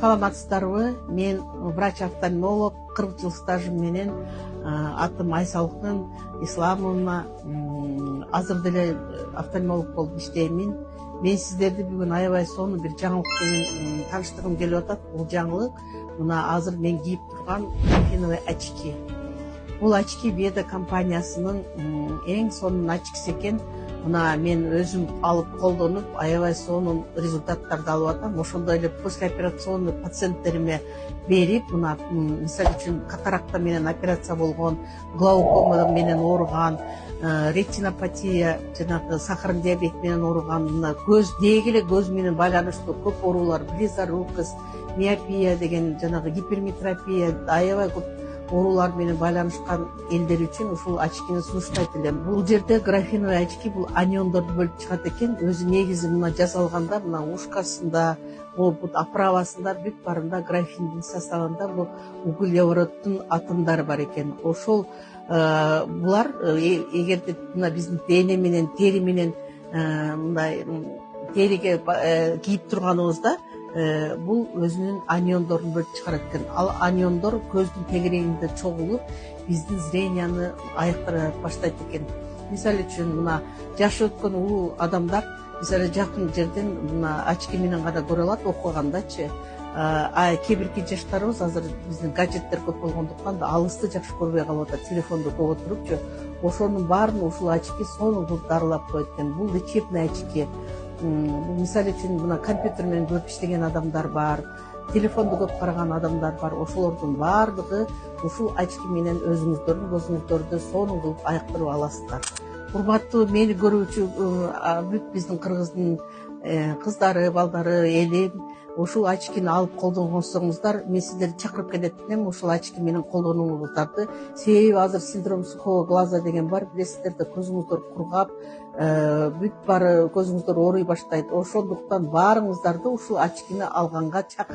Саламатсыздарбы? Мен врач-офтальмолог, 40 жыл стажым менен атым Айсалкын Исламовна, азыр деле офтальмолог болуп иштеймин. Мен сиздерди бүгүн аябай сонун бир жаңылык менен тааныштыргым келип атат. Бул жаңылык мына азыр мен кийип турган графиновый очки. Бул очки Веда компаниясынын эң сонун очкиси экен. Мына мен өзүм алып колдонуп, аябай сонун результаттарды алып атам. Ошондой эле послеоперационный пациенттериме берип, мына мисалы үчүн катаракта менен операция болгон, глаукома менен ооруган, ретинопатия, жанагы сахар диабет менен ооруган, мына көз деги эле көз менен байланыштуу көп оорулар, близорукоз, миопия деген жанагы гиперметропия, аябай көп оорулар менен байланышкан элдер үчүн ушул очкини сунуштайт элем. Бул жерде графиновый очки бул аниондорду бөлүп чыгат экен. Өзү негизи мына жасалганда мына ушкасында, бут оправасында бүт баарында графиндин составында бул углеводдун атомдору бар экен. Ошол булар эгерде мына биздин дене менен тери менен мындай териге кийип турганыбызда бул өзүнүн аниондорун бөлүп чыгарат экен. Ал аниондор көздүн тегерегинде чогулуп, биздин зренияны айыктыра баштайт экен. Мисалы үчүн мына жашы өткөн улуу адамдар мисалы жакын жерден мына очки менен гана көрө алат окугандачы. Кээ бирки жаштарыбыз азыр биздин гаджеттер көп болгондуктан да алысты жакшы көрбөй калып атат, телефонду көп отурупчу. Ошонун баарын ушул очки сонун кылып дарылап коет экен. Бул лечебный очки. Мисалы үчүн мына компьютер менен көп иштеген адамдар бар, телефонду көп караган адамдар бар. Ошолордун баардыгы ушул очки менен өзүңүздөрдүн көзүңүздөрдү сонун кылып айыктырып аласыздар. Урматтуу мени көрүүчү бүт биздин кыргыздын кыздары, балдары, элим, ушул очкини алып колдонсоңуздар, мен сиздерди чакырып келет элем ушул очки менен колдонууңуздарды. Себеби азыр синдром сухого глаза деген бар, билесиздер да, көзүңүздөр кургап, бүт баары көзүңүздөр ооруй баштайт. Ошондуктан баарыңыздарды ушул очкини алганга чакырам.